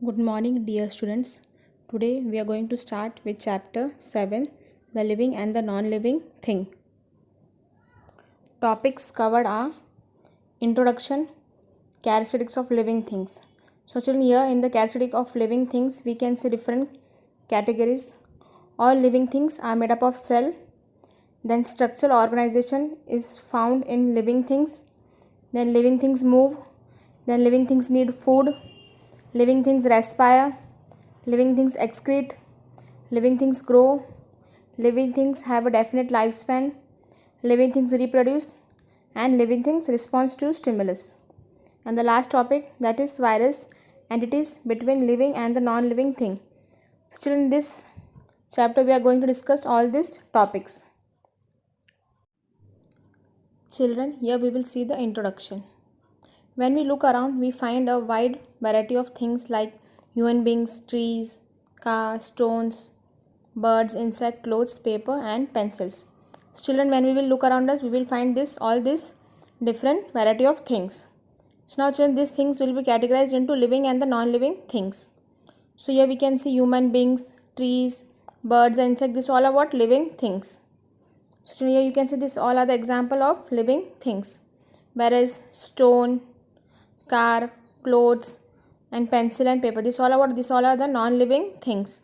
Good morning, dear students. Today we are going to start with chapter 7, the living and the non living thing. Topics covered are introduction, characteristics of living things. So, children, here in the characteristic of living things, we can see different categories. All living things are made up of cell. Then, structural organization is found in living things. Then, living things move. Then, living things need food. Living things respire. Living things excrete. Living things grow. Living things have a definite lifespan. Living things reproduce. And living things respond to stimulus. And the last topic, that is virus entities between living and the non-living thing. Children, in this chapter we are going to discuss all these topics. Children, here we will see the introduction. When we look around, we find a wide variety of things like human beings, trees, cars, stones, birds, insects, clothes, paper, and pencils. Children, when we will look around us, we will find all this different variety of things. So now, children, these things will be categorized into living and the non-living things. So here we can see human beings, trees, birds, and insects. This all are what living things. So here you can see this all are the example of living things. Whereas stone, car, clothes, and pencil and paper, this all are the non-living things.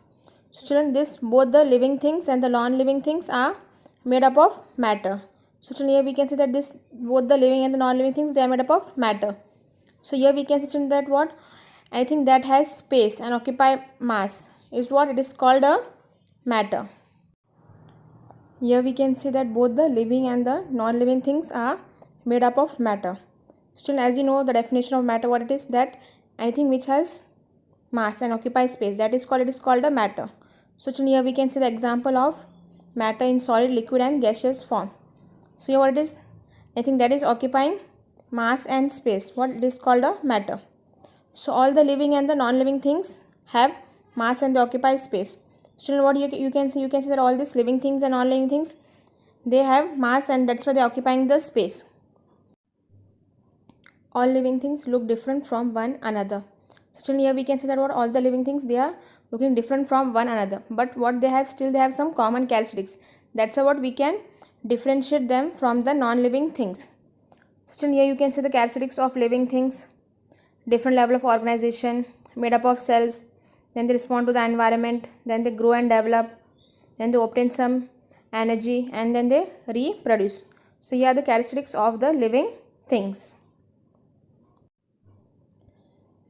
So children, this both the living things and the non-living things are made up of matter. So children, here we can see that this both the living and the non-living things, they are made up of matter. So here we can see children that what anything that has space and occupy mass is what it is called a matter. Here we can see that both the living and the non-living things are made up of matter. Still, as you know, the definition of matter, what it is, that anything which has mass and occupies space, it is called a matter. So here we can see the example of matter in solid, liquid, and gaseous form. So here what it is, anything that is occupying mass and space, what it is called a matter. So all the living and the non-living things have mass and they occupy space. So what you can see that all these living things and non-living things, they have mass and that's why they are occupying the space. All living things look different from one another. So here we can see that what all the living things, they are looking different from one another, but what they have, still they have some common characteristics. That's what we can differentiate them from the non-living things. So here you can see the characteristics of living things. Different level of organization, made up of cells, then they respond to the environment, then they grow and develop, then they obtain some energy, and then they reproduce. So here are the characteristics of the living things.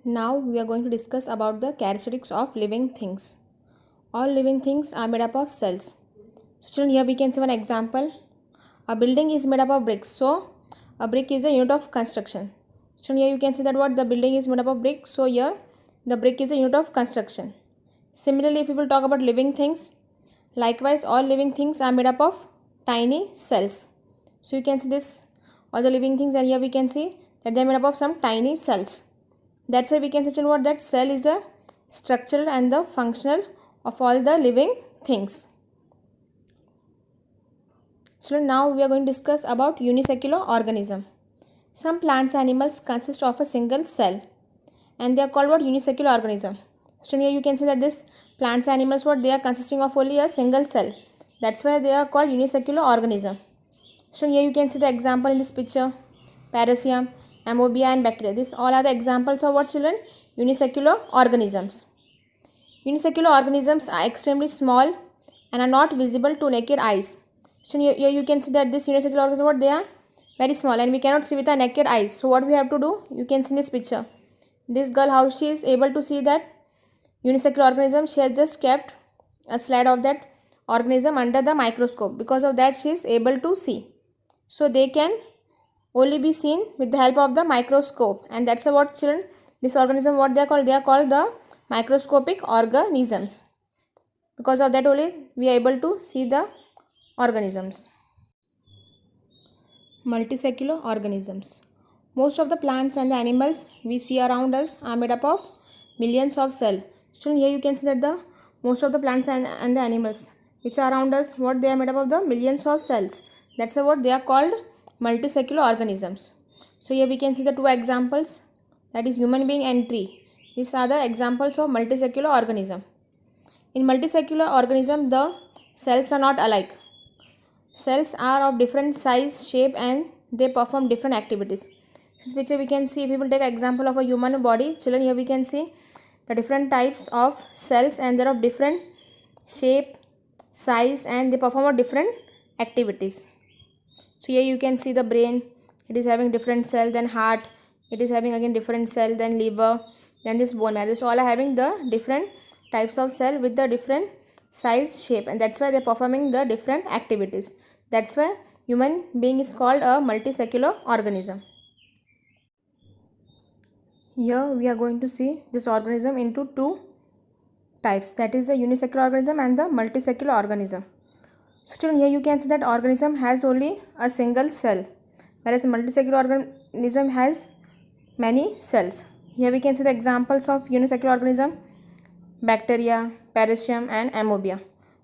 Now we are going to discuss about the characteristics of living things. All living things are made up of cells. So children, here we can see one example. A building is made up of bricks. So a brick is a unit of construction. So here you can see that what the building is made up of bricks. So here the brick is a unit of construction. Similarly, if we will talk about living things, likewise all living things are made up of tiny cells. So you can see this, all the living things, and here we can see that they are made up of some tiny cells. That's why we can say what that cell is a structural and the functional of all the living things. So now we are going to discuss about unicellular organism. Some plants and animals consist of a single cell and they are called what unicellular organism. So here you can see that this plants and animals, what they are consisting of only a single cell. That's why they are called unicellular organism. So here you can see the example in this picture, Parasium, Amobia, and bacteria. These all are the examples of what, children? Unicellular organisms. Unicellular organisms are extremely small and are not visible to naked eyes. So here you can see that this unicellular organisms, what they are? Very small and we cannot see with our naked eyes. So what we have to do? You can see in this picture. This girl, how she is able to see that unicellular organism, she has just kept a slide of that organism under the microscope. Because of that she is able to see. So they can only be seen with the help of the microscope, and that's what, children, this organism, what they are called? They are called the microscopic organisms. Because of that only we are able to see the organisms. Multicellular organisms. Most of the plants and the animals we see around us are made up of millions of cells. So here you can see that the most of the plants and the animals which are around us, what they are made up of the millions of cells. That's what they are called multicellular organisms. So here we can see the two examples, that is human being and tree. These are the examples of multicellular organism. In multicellular organism, the cells are not alike. Cells are of different size, shape, and they perform different activities. This picture we can see, if we will take an example of a human body, children, here we can see the different types of cells and they are of different shape, size, and they perform different activities. So here you can see the brain, it is having different cell, then heart, it is having again different cell, then liver, then this bone marrow. So all are having the different types of cell with the different size, shape, and that's why they are performing the different activities. That's why human being is called a multicellular organism. Here we are going to see this organism into two types, that is the unicellular organism and the multicellular organism. So children, here you can see that organism has only a single cell, whereas multicellular organism has many cells. Here we can see the examples of unicellular organism: bacteria, parasium, and amphibia.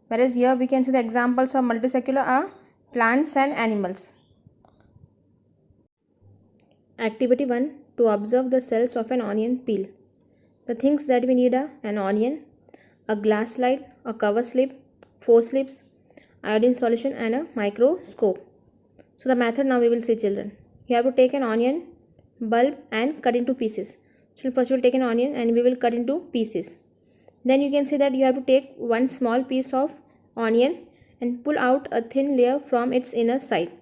Whereas here we can see the examples of multicellular are plants and animals. Activity 1. To observe the cells of an onion peel. The things that we need are an onion, a glass slide, a cover slip, forceps, iodine solution, and a microscope. So the method now we will see, children. You have to take an onion bulb and cut into pieces. So first we will take an onion and we will cut into pieces. Then you can see that you have to take one small piece of onion and pull out a thin layer from its inner side.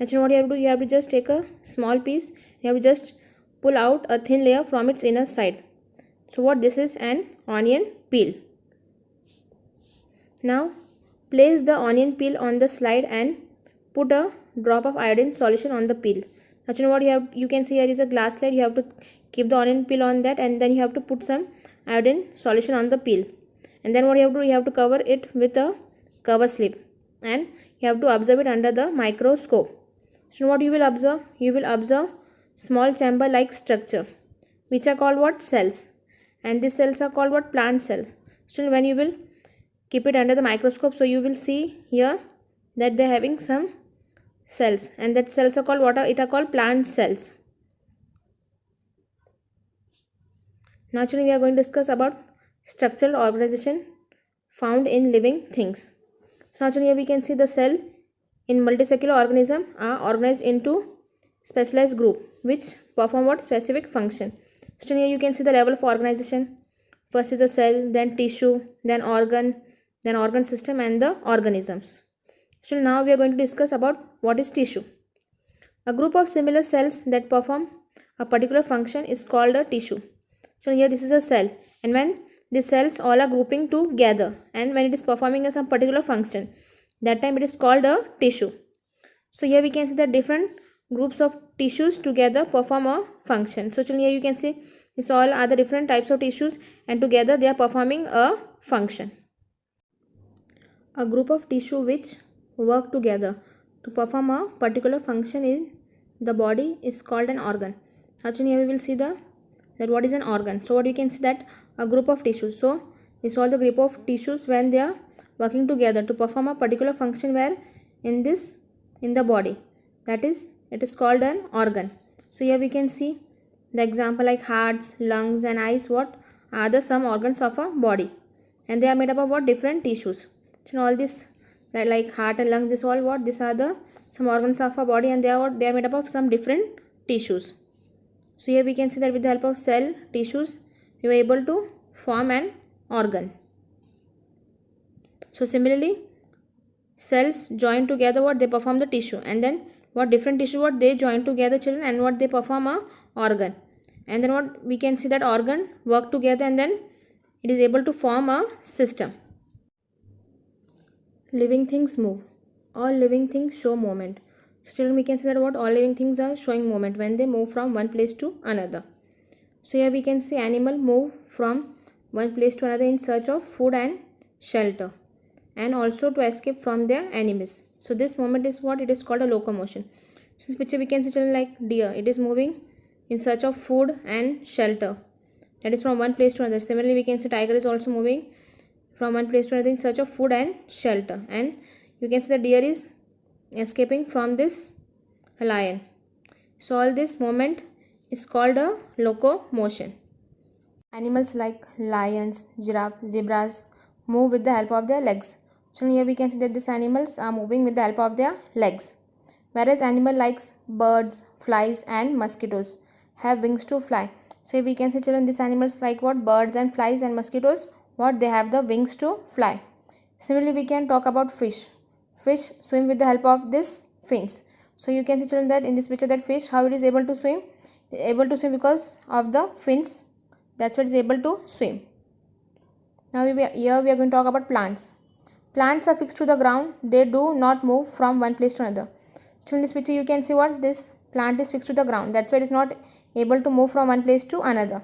Actually what you have to do, you have to just take a small piece, you have to just pull out a thin layer from its inner side. So what this is, an onion peel. Now place the onion peel on the slide and put a drop of iodine solution on the peel. Actually what you can see here is a glass slide. You have to keep the onion peel on that and then you have to put some iodine solution on the peel. And then what you have to do, you have to cover it with a cover slip and you have to observe it under the microscope. So what you will observe? You will observe small chamber like structure which are called what? Cells. And these cells are called what? Plant cell. So when you will keep it under the microscope, so you will see here that they are having some cells, and that cells are called what? It are called plant cells. Naturally we are going to discuss about structural organization found in living things. So naturally here we can see the cell in multicellular organism are organized into specialized group which perform what? Specific function. So here you can see the level of organization. First is a cell, then tissue, then organ system, and the organisms. So now we are going to discuss about what is tissue. A group of similar cells that perform a particular function is called a tissue. So here this is a cell, and when the cells all are grouping together and when it is performing some particular function, that time it is called a tissue. So here we can see that different groups of tissues together perform a function. So here you can see this all are the different types of tissues and together they are performing a function. A group of tissue which work together to perform a particular function in the body is called an organ. Actually here we will see that what is an organ. So what you can see that a group of tissues. So this all the group of tissues when they are working together to perform a particular function where in the body, that is it is called an organ. So here we can see the example like hearts, lungs, and eyes. What are the some organs of a body, and they are made up of what? Different tissues. So all this like heart and lungs, this all what? These are the some organs of a body and they are made up of some different tissues. So here we can see that with the help of cell tissues we were able to form an organ. So similarly cells join together, what? They perform the tissue, and then what? Different tissue, what? They join together, children, and what? They perform a organ. And then what? We can see that organ work together and then it is able to form a system. Living things move. All living things show movement. So children, we can see that what? All living things are showing movement when they move from one place to another. So here we can see animal move from one place to another in search of food and shelter, and also to escape from their enemies. So this movement is what? It is called a locomotion. So this picture we can see children like deer. It is moving in search of food and shelter. That is from one place to another. Similarly we can see tiger is also moving from one place to another in search of food and shelter. And you can see the deer is escaping from this lion. So all this movement is called a locomotion. Animals like lions, giraffe, zebras move with the help of their legs. So here we can see that these animals are moving with the help of their legs. Whereas animal like birds, flies and mosquitoes have wings to fly. So we can see children, these animals like what? Birds and flies and mosquitoes, what? They have the wings to fly. Similarly, we can talk about fish. Fish swim with the help of this fins. So you can see children that in this picture that fish, how it is able to swim? Able to swim because of the fins. That's why it is able to swim. Now here we are going to talk about plants. Plants are fixed to the ground. They do not move from one place to another. So in this picture you can see what? This plant is fixed to the ground. That's why it is not able to move from one place to another.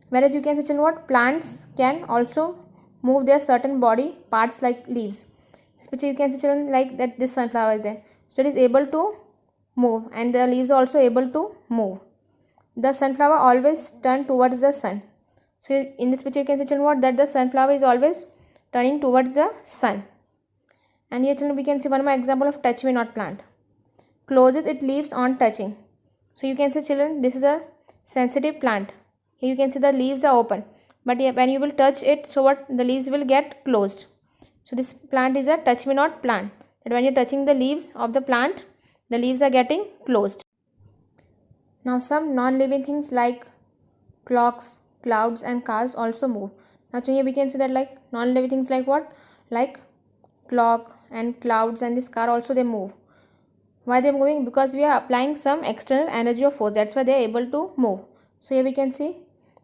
Whereas you can see children what? Plants can also move their certain body parts like leaves. This picture you can see children like that this sunflower is there. So it is able to move and the leaves are also able to move. The sunflower always turn towards the sun. So in this picture you can see children what? That the sunflower is always turning towards the sun. And here children we can see one more example of touch me not plant. Closes its leaves on touching. So you can see children, this is a sensitive plant. Here you can see the leaves are open, but when you will touch it, so what? The leaves will get closed. So this plant is a touch me not plant. That when you're touching the leaves of the plant, the leaves are getting closed. Now some non-living things like clocks, clouds and cars also move. Now here we can see that like non-living things like what? Like clock and clouds and this car also they move. Why they are moving? Because we are applying some external energy or force. That's why they are able to move. So here we can see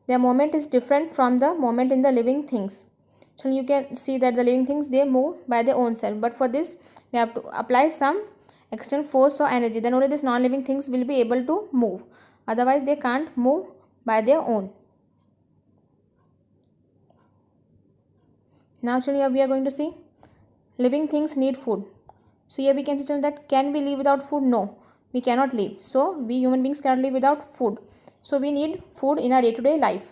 their movement is different from the movement in the living things. So you can see that the living things they move by their own self. But for this we have to apply some external force or energy. Then only these non-living things will be able to move. Otherwise they can't move by their own. Now here we are going to see living things need food. So here we can see that can we live without food? No, we cannot live. So we human beings cannot live without food. So we need food in our day-to-day life.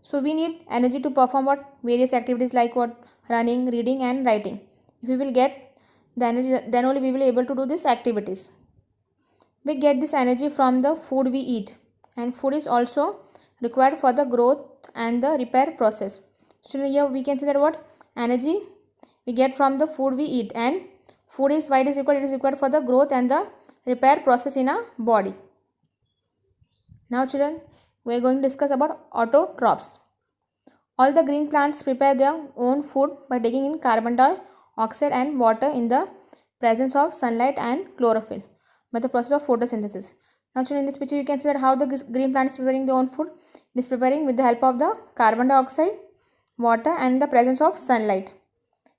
So we need energy to perform what? Various activities like what? Running, reading and writing. If we will get the energy, then only we will be able to do these activities. We get this energy from the food we eat, and food is also required for the growth and the repair process. So here we can see that what? Energy we get from the food we eat, and food is why it is required? It is required for the growth and the repair process in our body. Now children, we are going to discuss about autotrophs. All the green plants prepare their own food by taking in carbon dioxide and water in the presence of sunlight and chlorophyll by the process of photosynthesis. Now children, in this picture you can see that how the green plant is preparing their own food. It is preparing with the help of the carbon dioxide, water and the presence of sunlight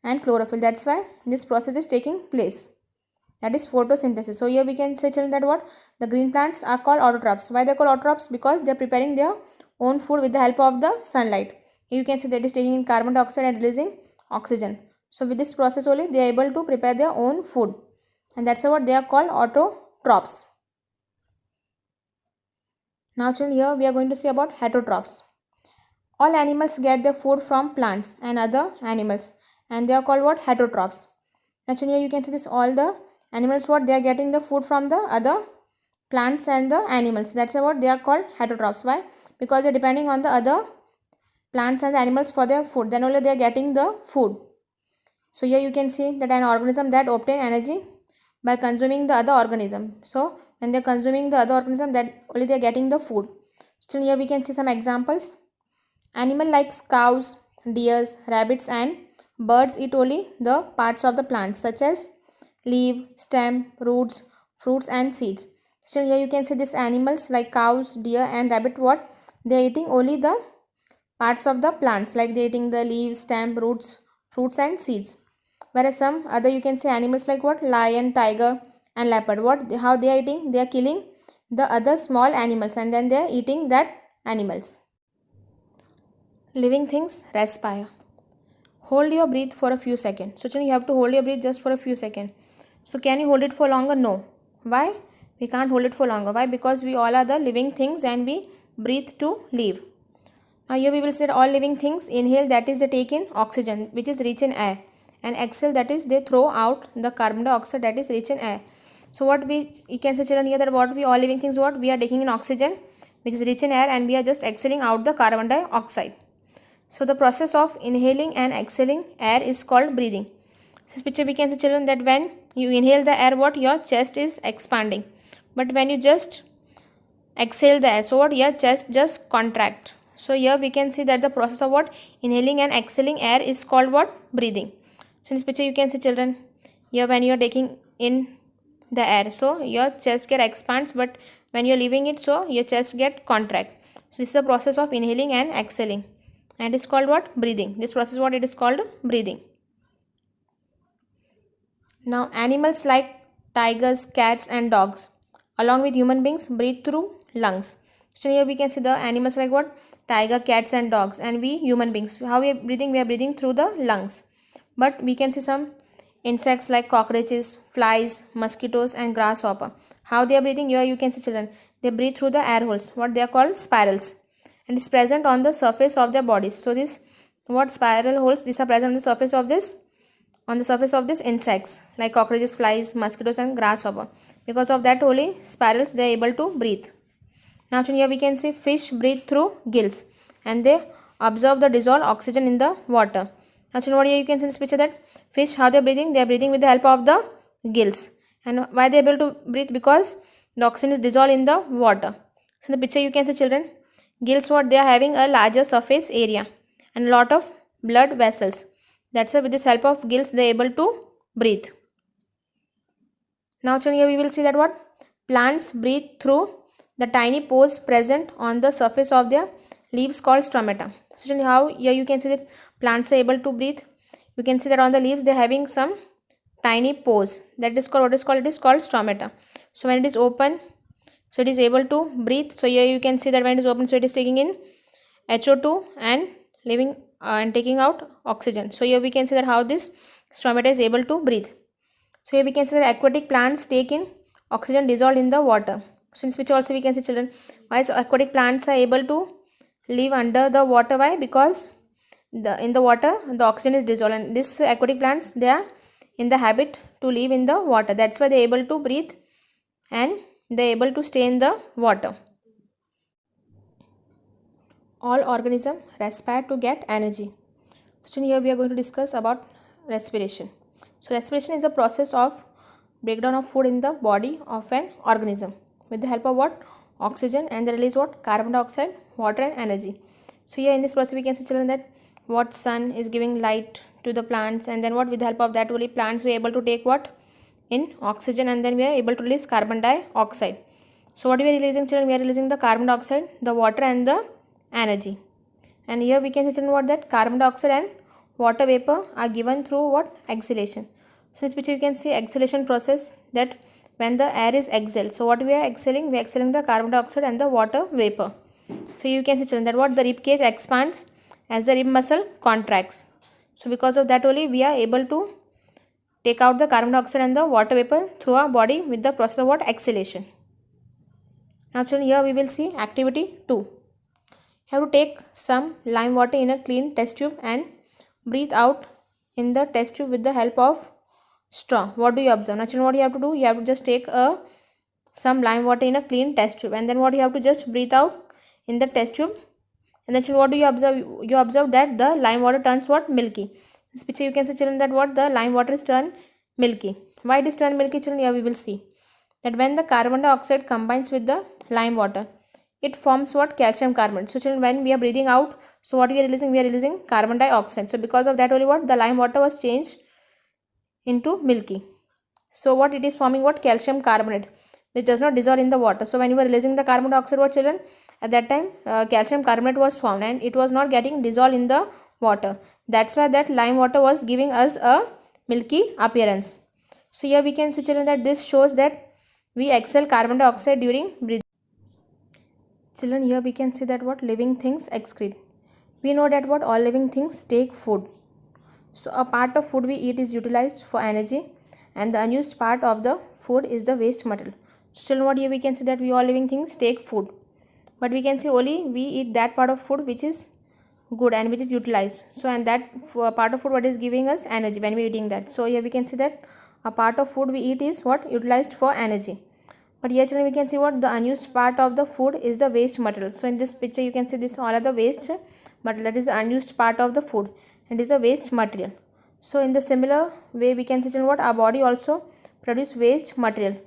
and chlorophyll. That's why this process is taking place. That is photosynthesis. So here we can say children that what? The green plants are called autotrophs. Why they are called autotrophs? Because they are preparing their own food with the help of the sunlight. Here you can see that it is taking in carbon dioxide and releasing oxygen. So with this process only they are able to prepare their own food. And that's what they are called autotrophs. Now children, here we are going to see about heterotrophs. All animals get their food from plants and other animals, and they are called what? Heterotrophs. Actually here you can see this, all the animals what? They are getting the food from the other plants and the animals. That's why what? They are called heterotrophs. Why? Because they are depending on the other plants and the animals for their food. Then only they are getting the food. So here you can see that an organism that obtain energy by consuming the other organism. So when they are consuming the other organism, that only they are getting the food. Still here we can see some examples. Animal like cows, deers, rabbits and birds eat only the parts of the plants such as leaf, stem, roots, fruits and seeds. So here you can see these animals like cows, deer and rabbit, what? They are eating only the parts of the plants, like they are eating the leaves, stem, roots, fruits and seeds. Whereas some other you can say animals like what? Lion, tiger and leopard, what? How they are eating? They are killing the other small animals and then they are eating that animals. Living things respire. Hold your breath for a few seconds. So you have to hold your breath just for a few seconds. So can you hold it for longer? No. Why? We can't hold it for longer. Why? Because we all are the living things and we breathe to live. Now here we will say all living things inhale, that is they take in oxygen which is rich in air, and exhale, that is they throw out the carbon dioxide that is rich in air. So what we can say children here that what we all living things, what? We are taking in oxygen which is rich in air, and we are just exhaling out the carbon dioxide. So the process of inhaling and exhaling air is called breathing. This picture we can see, children, that when you inhale the air, what, your chest is expanding, but when you just exhale the air, so what, your chest just contract. So here we can see that the process of what, inhaling and exhaling air is called what, breathing. So in this picture you can see, children, here when you are taking in the air, so your chest get expands, but when you are leaving it, so your chest get contract. So this is the process of inhaling and exhaling, and it is called what, breathing. This process, what, it is called breathing. Now animals like tigers, cats and dogs along with human beings breathe through lungs. So here we can see the animals like what, tiger, cats and dogs, and we human beings, how we are breathing, we are breathing through the lungs. But we can see some insects like cockroaches, flies, mosquitoes and grasshopper, how they are breathing. Here you can see, children, they breathe through the air holes, what they are called, spirals, and is present on the surface of their bodies. So this, what, spiral holes, these are present on the surface of this insects like cockroaches, flies, mosquitoes and grasshopper. Because of that only spirals, they are able to breathe. Now here we can see fish breathe through gills, and they absorb the dissolved oxygen in the water. Now what here you can see in this picture, that fish, how they are breathing, they are breathing with the help of the gills. And why they are able to breathe, because the oxygen is dissolved in the water. So in the picture you can see, children, gills, what, they are having a larger surface area and a lot of blood vessels. That's why with this help of gills they are able to breathe. Now here we will see that what, plants breathe through the tiny pores present on the surface of their leaves called stomata. So how here you can see that plants are able to breathe. You can see that on the leaves they are having some tiny pores, that is called, what is called, it is called stomata. So when it is open, so it is able to breathe. So here you can see that when it is open, so it is taking in HO2 and leaving and taking out oxygen. So here we can see that how this stomata is able to breathe. So here we can see that aquatic plants take in oxygen dissolved in the water. So in this picture also we can see, children, why aquatic plants are able to live under the water. Why? Because in the water the oxygen is dissolved, and this aquatic plants, they are in the habit to live in the water. That's why they are able to breathe and they are able to stay in the water. All organisms respire to get energy. So here we are going to discuss about respiration. So respiration is a process of breakdown of food in the body of an organism with the help of what, oxygen, and they release what, carbon dioxide, water and energy. So here in this process we can see, children, that what, sun is giving light to the plants, and then what, with the help of that only plants we are able to take what, in oxygen, and then we are able to release carbon dioxide. So what we are releasing, children, we are releasing the carbon dioxide, the water and the energy. And here we can see, children, what, that carbon dioxide and water vapor are given through what, exhalation. So in this picture you can see exhalation process, that when the air is exhaled, so what we are exhaling, we are exhaling the carbon dioxide and the water vapor. So you can see, children, that what, the rib cage expands as the rib muscle contracts. So because of that only we are able to take out the carbon dioxide and the water vapor through our body with the process of what, exhalation. Now children, here we will see activity 2. You have to take some lime water in a clean test tube and breathe out in the test tube with the help of straw. What do you observe? Now children, what you have to do, you have to just take some lime water in a clean test tube, and then what you have to just breathe out in the test tube, and then children, what do you observe? You observe that the lime water turns what, milky. This picture you can see, children, that what, the lime water is turned milky. Why it is turned milky, children? Here we will see that when the carbon dioxide combines with the lime water, it forms what, calcium carbonate. So children, when we are breathing out, so what we are releasing, we are releasing carbon dioxide. So because of that only what, the lime water was changed into milky. So what it is forming, what, calcium carbonate, which does not dissolve in the water. So when you were releasing the carbon dioxide, what, children, at that time calcium carbonate was formed and it was not getting dissolved in the water. That's why that lime water was giving us a milky appearance. So here we can see, children, that this shows that we exhale carbon dioxide during breathing. Children, here we can see that what, living things excrete. We know that what, all living things take food. So a part of food we eat is utilized for energy, and the unused part of the food is the waste material. So children, what, here we can see that we all living things take food, but we can see only we eat that part of food which is good and which is utilized. So and that part of food what is giving us energy when we are eating that. So here we can see that a part of food we eat is what, utilized for energy. But here children we can see what the unused part of the food is the waste material. So in this picture you can see this all are the waste material, that is the unused part of the food and is a waste material. So in the similar way we can see children what our body also produce waste material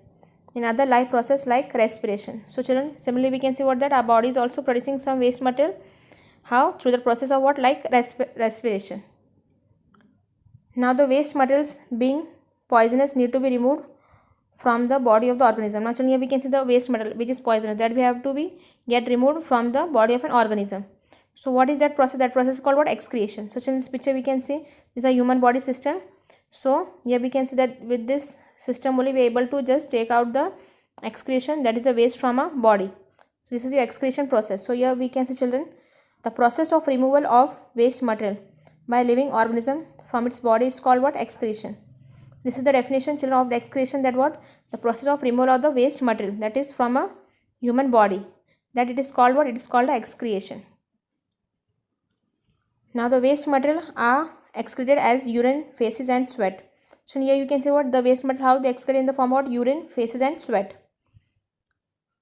in other life process like respiration. So children similarly we can see what that our body is also producing some waste material. How? Through the process of what? Like respiration. Now the waste materials being poisonous need to be removed from the body of the organism. Now children here we can see the waste material which is poisonous, that we have to be get removed from the body of an organism. So what is that process? That process is called what? Excretion. So in this picture we can see this is a human body system. So here we can see that with this system only we are able to just take out the excretion, that is a waste from a body. So this is your excretion process. So here we can see children the process of removal of waste material by living organism from its body is called what? Excretion. This is the definition children of the excretion, that what? The process of removal of the waste material that is from a human body, that it is called what? It is called the excretion. Now the waste material are excreted as urine, feces and sweat. So here you can see what the waste material, how they excrete in the form of urine, feces and sweat.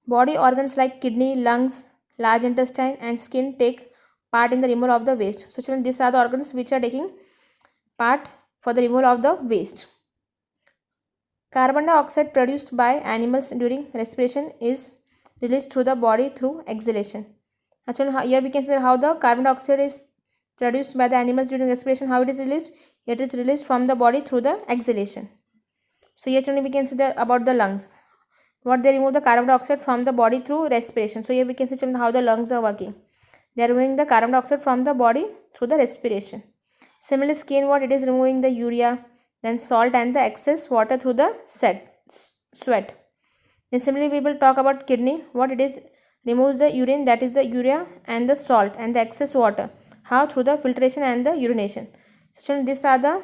Body organs like kidney, lungs, large intestine and skin take part in the removal of the waste. So children these are the organs which are taking part for the removal of the waste. Carbon dioxide produced by animals during respiration is released through the body through exhalation. Actually, here we can see how the carbon dioxide is produced by the animals during respiration. How it is released? It is released from the body through the exhalation. So here we can see about the lungs. What they remove the carbon dioxide from the body through respiration. So here we can see how the lungs are working. They are removing the carbon dioxide from the body through the respiration. Similarly, skin, what it is removing the urea, then salt and the excess water through the sweat. Then similarly we will talk about kidney. What it is removes the urine, that is the urea and the salt and the excess water. How? Through the filtration and the urination. So these are the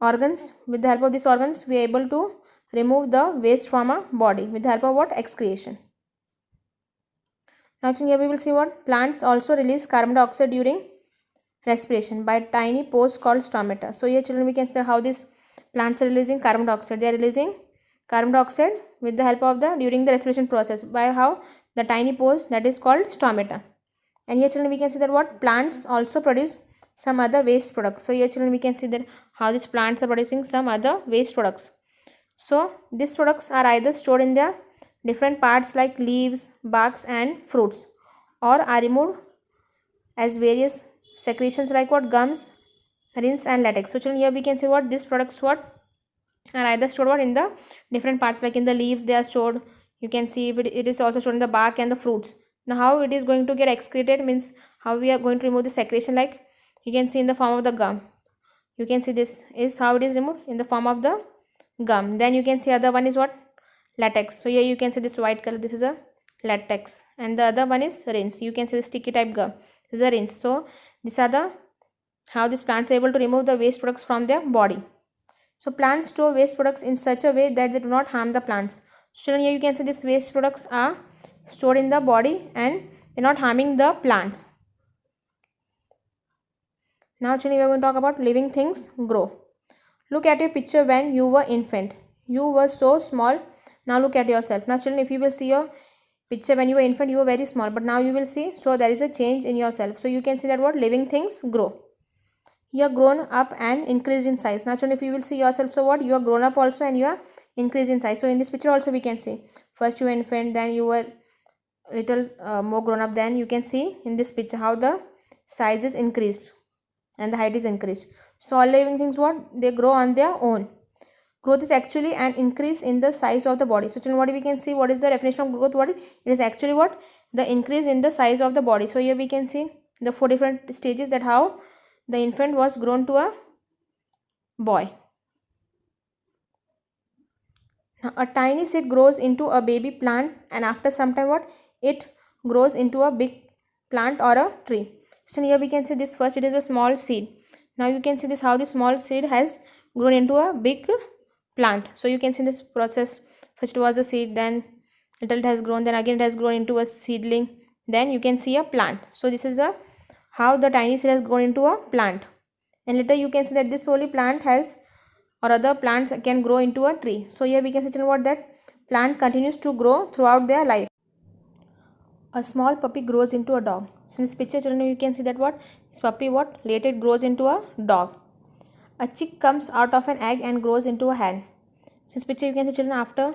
organs. With the help of these organs we are able to remove the waste from our body with the help of what? Excretion. Now here we will see what? Plants also release carbon dioxide during respiration by tiny pores called stomata. So here children we can see how these plants are releasing carbon dioxide. They are releasing carbon dioxide with the help of the during the respiration process by how? The tiny pores, that is called stomata. And here children we can see that what? Plants also produce some other waste products. So here children we can see that how these plants are producing some other waste products. So these products are either stored in their different parts like leaves, barks and fruits, or are removed as various secretions like what? Gums, rinse and latex. So children here we can see what? These products what? Are either stored what? In the different parts, like in the leaves they are stored. You can see if it is also stored in the bark and the fruits. Now how it is going to get excreted means how we are going to remove the secretion, like you can see in the form of the gum. You can see this is how it is removed in the form of the gum. Then you can see other one is what? Latex. So here you can see this white color, this is a latex, and the other one is rinse. You can see the sticky type gum, this is a rinse. So these are the how these plants are able to remove the waste products from their body. So plants store waste products in such a way that they do not harm the plants. So here you can see these waste products are stored in the body and they are not harming the plants. Now actually we are going to talk about living things grow. Look at your picture when you were infant. You were so small. Now look at yourself. Now children, if you will see your picture when you were infant, you were very small, but now you will see, so there is a change in yourself. So you can see that what? Living things grow. You are grown up and increased in size. Now children, if you will see yourself, so what? You are grown up also and you are increased in size. So in this picture also we can see first you were infant, then you were little more grown up. Then you can see in this picture how the size is increased and the height is increased. So all living things what? They grow on their own. Growth is actually an increase in the size of the body. So children, what we can see, what is the definition of growth? What it is actually what? The increase in the size of the body. So here we can see the 4 different stages, that how the infant was grown to a boy. Now a tiny seed grows into a baby plant, and after some time what? It grows into a big plant or a tree. So here we can see this first, it is a small seed. Now you can see this how the small seed has grown into a big plant. So you can see this process. First was a seed, then little it has grown, then again it has grown into a seedling, then you can see a plant. So this is a how the tiny seed has grown into a plant, and later you can see that this only plant has or other plants can grow into a tree. So here we can see what? That plant continues to grow throughout their life. A small puppy grows into a dog. So in this picture, children, you can see that what this puppy what later it grows into a dog. A chick comes out of an egg and grows into a hen. Since picture you can see, children, after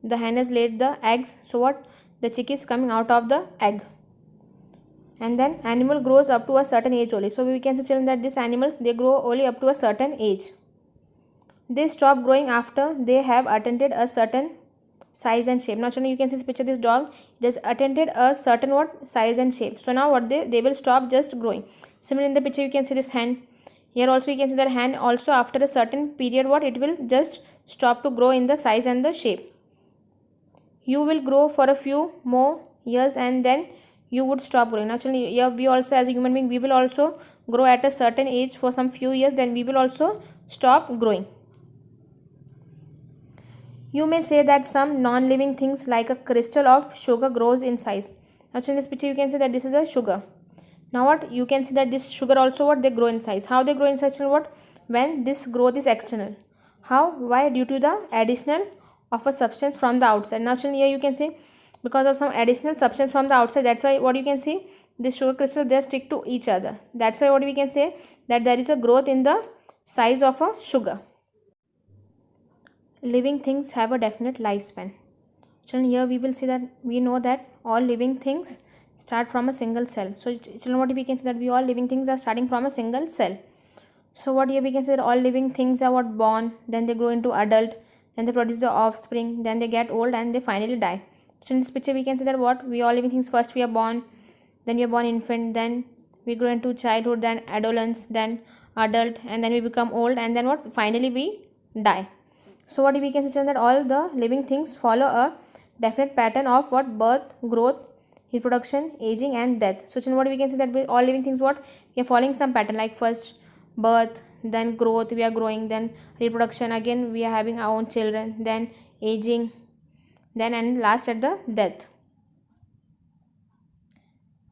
the hen has laid the eggs, so what the chick is coming out of the egg. And then animal grows up to a certain age only. So we can see, children, that these animals they grow only up to a certain age. They stop growing after they have attained a certain size and shape. Now children, you can see this picture, this dog, it has attained a certain what size and shape. So now what they will stop just growing. Similarly in the picture you can see this hen. Here also you can see that hen also after a certain period what it will just stop to grow in the size and the shape. You will grow for a few more years and then you would stop growing. Actually, yeah, we also as a human being we will also grow at a certain age for some few years, then we will also stop growing. You may say that some non-living things like a crystal of sugar grows in size. Actually in this picture you can see that this is a sugar. Now what you can see that this sugar also what they grow in size. How they grow in size and what? When this growth is external. How? Why? Due to the additional of a substance from the outside. Now actually here you can see because of some additional substance from the outside, that's why what you can see this sugar crystal they stick to each other. That's why what we can say that there is a growth in the size of a sugar. Living things have a definite lifespan. Children, here we will see that we know that all living things start from a single cell. So children, what we can see that we all living things are starting from a single cell. So what here we can say that all living things are what born, then they grow into adult, then they produce the offspring, then they get old and they finally die. So in this picture we can see that what we all living things, first we are born, then we are born infant, then we grow into childhood, then adolescence, then adult, and then we become old, and then what finally we die. So what we can say that all the living things follow a definite pattern of what birth, growth, reproduction, aging and death. So what we can say that we all living things what we are following some pattern, like first birth, then growth, we are growing, then reproduction, again we are having our own children, then aging, then and last at the death.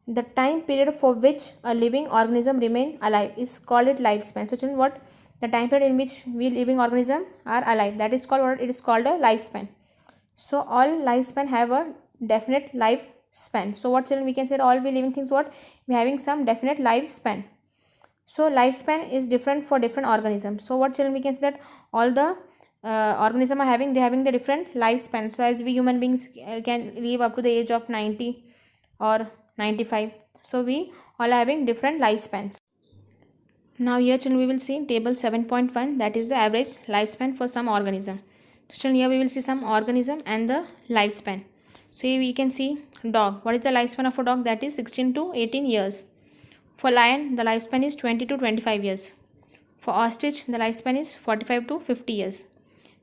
The time period for which a living organism remain alive is called its lifespan. So children, what the time period in which we living organism are alive, that is called what it is called a lifespan. So all lifespan have a definite lifespan. So what children we can say all we living things what we having some definite lifespan. So lifespan is different for different organisms. So what children we can say that all the organism are having, they having the different lifespan. So as we human beings can live up to the age of 90 or 95. So we all are having different lifespans. Now here children we will see table 7.1, that is the average lifespan for some organism. So children here we will see some organism and the lifespan. So here we can see dog. What is the lifespan of a dog? That is 16 to 18 years. For lion the lifespan is 20 to 25 years. For ostrich the lifespan is 45 to 50 years.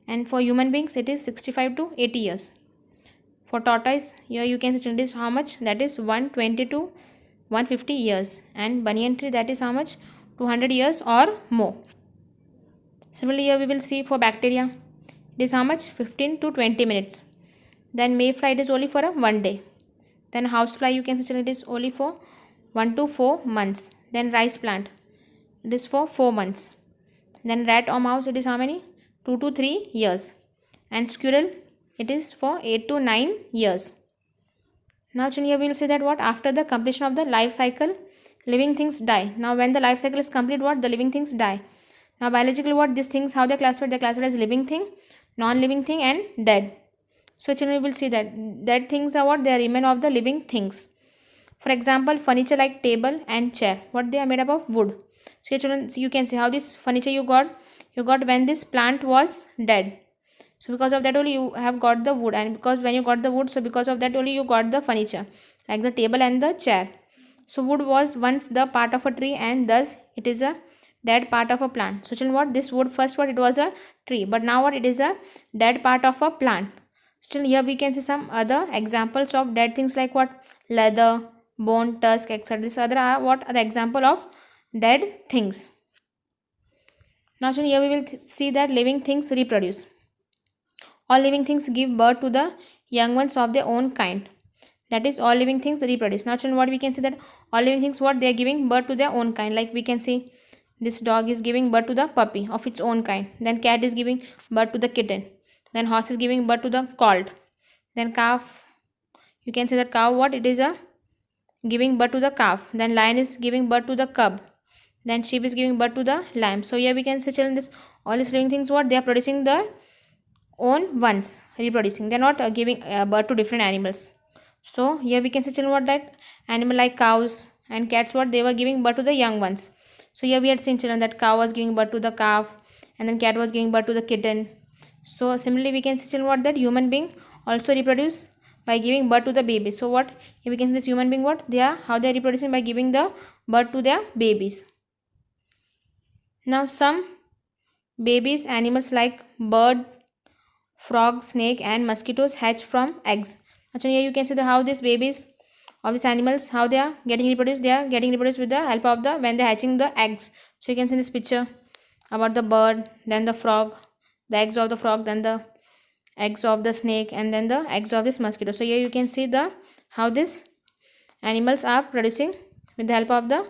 And for human beings it is 65 to 80 years. For tortoise here you can see children is how much? That is 120 to 150 years. And banyan tree that is how much? 200 years or more. Similarly here we will see for bacteria it is how much? 15 to 20 minutes. Then mayfly it is only for a 1 day. Then housefly you can see it is only for 1 to 4 months. Then rice plant it is for 4 months. Then rat or mouse it is how many? 2 to 3 years. And squirrel it is for 8 to 9 years. Now children here we will say that what after the completion of the life cycle living things die. Now when the life cycle is complete what the living things die. Now biologically what these things how they are classified? They are classified as living thing, non-living thing and dead. So children we will see that dead things are what they are remain of the living things. For example furniture like table and chair, what they are made up of? Wood. So children you can see how this furniture you got when this plant was dead. So because of that only you have got the wood, and because when you got the wood, so because of that only you got the furniture like the table and the chair. So wood was once the part of a tree and thus it is a dead part of a plant. So children what this wood first what it was a tree, but now what it is a dead part of a plant. Still here we can see some other examples of dead things like what? Leather, bone, tusk, etc. This other are what are the example of dead things. Now children here we will see that living things reproduce. All living things give birth to the young ones of their own kind. That is all living things reproduce. Now children what we can see that all living things what they are giving birth to their own kind. Like we can see this dog is giving birth to the puppy of its own kind. Then cat is giving birth to the kitten. Then horse is giving birth to the colt. Then calf, you can say that cow, what it is a giving birth to the calf. Then lion is giving birth to the cub. Then sheep is giving birth to the lamb. So here we can say children, this all these living things, what they are producing their own ones, reproducing. They are not giving birth to different animals. So here we can say children, what that animal like cows and cats, what they were giving birth to the young ones. So here we had seen children that cow was giving birth to the calf, and then cat was giving birth to the kitten. So similarly we can see children, what that human being also reproduce by giving birth to the baby. So what here we can see this human being, what they are, how they are reproducing by giving the birth to their babies. Now some babies animals like bird, frog, snake and mosquitoes hatch from eggs. Actually here you can see the how these babies of these animals, how they are getting reproduced. They are getting reproduced with the help of the when they are hatching the eggs. So you can see this picture about the bird, then the frog, the eggs of the frog, then the eggs of the snake, and then the eggs of this mosquito. So here you can see the how these animals are producing with the help of the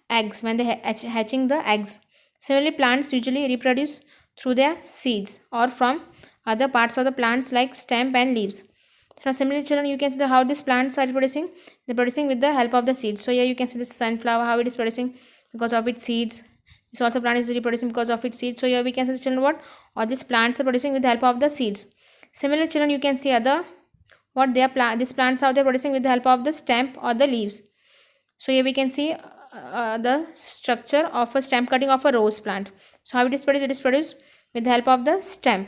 eggs when they hatching the eggs. Similarly plants usually reproduce through their seeds or from other parts of the plants like stem and leaves. So similarly children, you can see the how these plants are producing. They're producing with the help of the seeds. So here you can see this sunflower, how it is producing because of its seeds. This also plant is reproducing because of its seeds. So here we can see children, what all these plants are producing with the help of the seeds. Similarly children, you can see other what they are these plants are they producing with the help of the stem or the leaves. So here we can see the structure of a stem cutting of a rose plant. So how it is produced? It is produced with the help of the stem.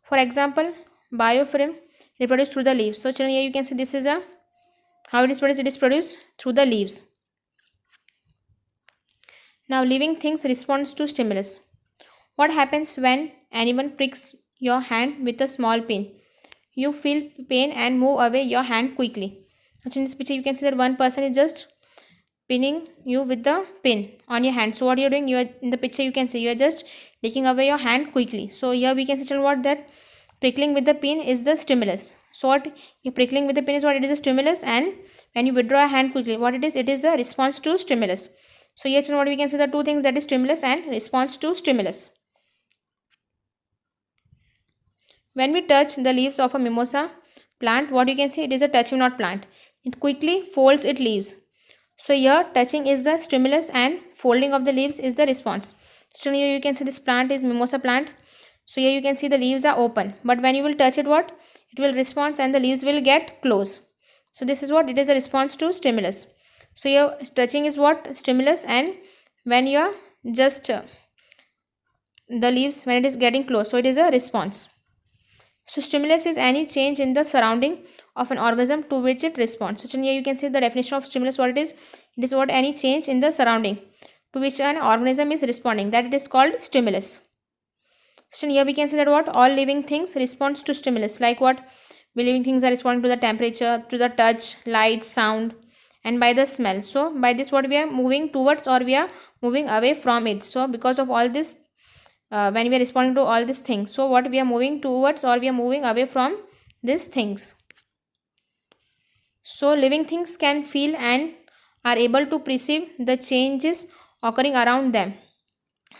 For example, biofilm reproduced through the leaves. So children, here you can see this is a how it is produced. It is produced through the leaves. Now living things responds to stimulus. What happens when anyone pricks your hand with a small pin? You feel pain and move away your hand quickly. Actually in this picture you can see that one person is just pinning you with the pin on your hand. So what you are doing, you are in the picture you can see you are just taking away your hand quickly. So here we can see what that prickling with the pin is the stimulus. So what you prickling with the pin is what it is a stimulus, and when you withdraw a hand quickly, what it is a response to stimulus. So here what we can see the two things, that is stimulus and response to stimulus. When we touch the leaves of a mimosa plant, what you can see, it is a touch me not plant. It quickly folds its leaves. So here touching is the stimulus and folding of the leaves is the response. So here you can see this plant is mimosa plant. So here you can see the leaves are open, but when you will touch it, what it will respond and the leaves will get closed. So this is what it is a response to stimulus. So here touching is what stimulus, and when you are just the leaves when it is getting close, so it is a response. So stimulus is any change in the surrounding of an organism to which it responds. So here you can see the definition of stimulus, what it is. It is what any change in the surrounding to which an organism is responding, that it is called stimulus. So here we can see that what all living things responds to stimulus, like what living things are responding to the temperature, to the touch, light, sound, and by the smell. So by this what we are moving towards or we are moving away from it. So because of all this when we are responding to all these things, so what we are moving towards or we are moving away from these things. So living things can feel and are able to perceive the changes occurring around them.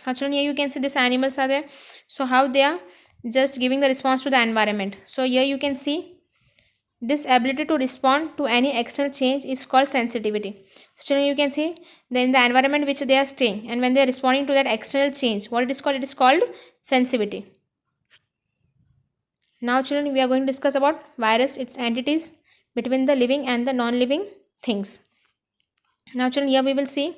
Actually here you can see these animals are there. So how they are just giving the response to the environment. So here you can see this ability to respond to any external change is called sensitivity. So you can see in the environment which they are staying, and when they are responding to that external change, what it is called sensitivity. Now children, we are going to discuss about virus, its entities between the living and the non-living things. Now children, here we will see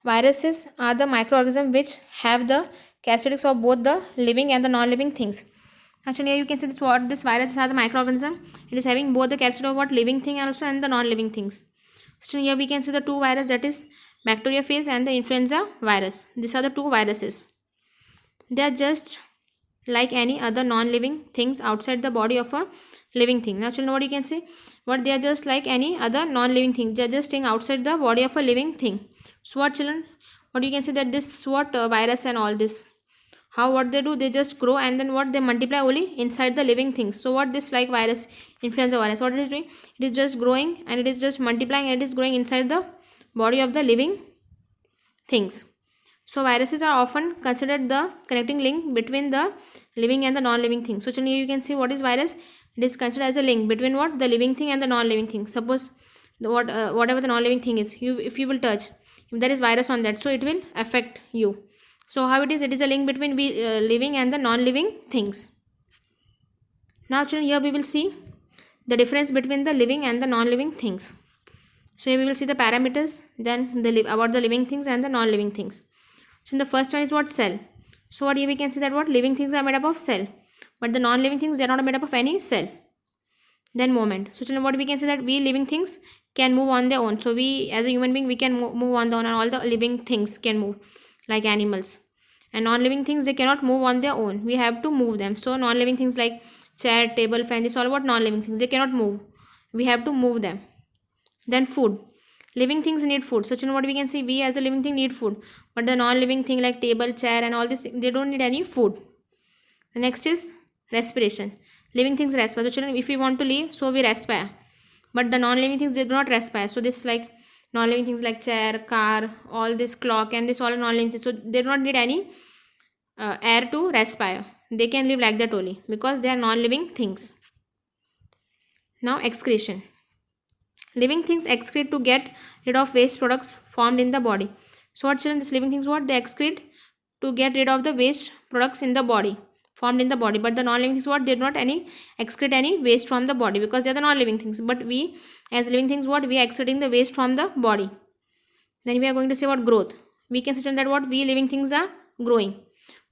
viruses are the microorganisms which have the characteristics of both the living and the non-living things. Actually here you can see this what this virus are the microorganism. It is having both the characteristics of what living thing also and the non-living things. So here we can see the two viruses, that is bacteriophage and the influenza virus. These are the two viruses. They are just like any other non-living things outside the body of a living thing. Now children, what you can see, what they are just like any other non-living thing. They are just staying outside the body of a living thing. So what children, what you can see that this what virus and all this, how what they do, they just grow and then what they multiply only inside the living things. So what this like virus, influenza virus, what it is doing, it is just growing and it is just multiplying and it is growing inside the body of the living things. So viruses are often considered the connecting link between the living and the non-living thing. So children, you can see what is virus. It is considered as a link between what, the living thing and the non-living thing. Suppose whatever the non-living thing is, if you will touch, if there is virus on that, so it will affect you. So how it is? It is a link between living and the non-living things. Now children, here we will see the difference between the living and the non-living things. So here we will see the parameters, then about the living things and the non-living things. So in the first one is what, cell. So what here we can see that what, living things are made up of cell, but the non-living things, they are not made up of any cell. Then movement. So children, what we can say that we living things can move on their own. So we as a human being, we can move on their own, and all the living things can move like animals. And non-living things, they cannot move on their own. We have to move them. So non-living things like chair, table, fan, this all about non-living things. They cannot move. We have to move them. Then food. Living things need food. So children, what we can see, we as a living thing need food, but the non-living thing like table, chair and all this, they don't need any food. The next is respiration. Living things respire. So children, if we want to live, so we respire, but the non-living things, they do not respire. So this like non-living things like chair, car, all this clock and this all non-living things, so they do not need any air to respire. They can live like that only because they are non-living things. Now excretion. Living things excrete to get rid of waste products formed in the body. So what children, this living things, what they excrete to get rid of the waste products in the body, formed in the body. But the non-living things, what, they do not any excrete any waste from the body because they are the non-living things. But we as living things, what, we are excreting the waste from the body. Then we are going to say about growth. We can say that what, we living things are growing,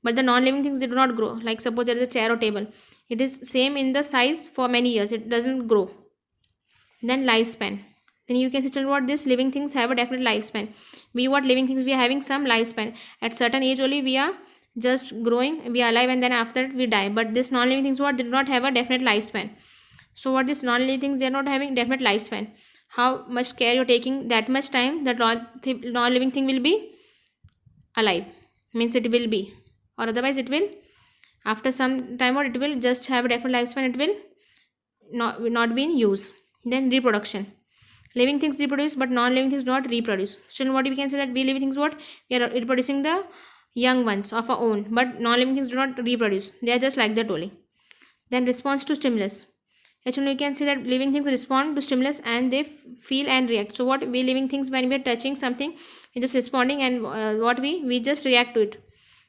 but the non-living things, they do not grow. Like suppose there is a chair or table, it is same in the size for many years, it doesn't grow. Then lifespan. Then you can see what, this living things have a definite lifespan. We what, living things, we are having some lifespan. At certain age only we are just growing, we are alive, and then after that we die. But this non-living things, what, they do not have a definite lifespan. So what, this non-living things, they are not having definite lifespan. How much care you're taking, that much time that non-living thing will be alive, means it will be, or otherwise it will, after some time, or it will just have a definite lifespan, it will not be in use. Then reproduction. Living things reproduce, but non-living things do not reproduce. So what we can say that we living things, what, we are reproducing the young ones of our own, but non-living things do not reproduce. They are just like that only. Then response to stimulus. Actually, you can see that living things respond to stimulus and they feel and react. So what, we living things, when we are touching something, we just responding, and what we just react to it.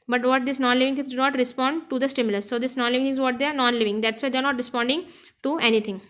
But what, this non-living things do not respond to the stimulus. So this non-living things, what, they are non-living. That's why they are not responding to anything.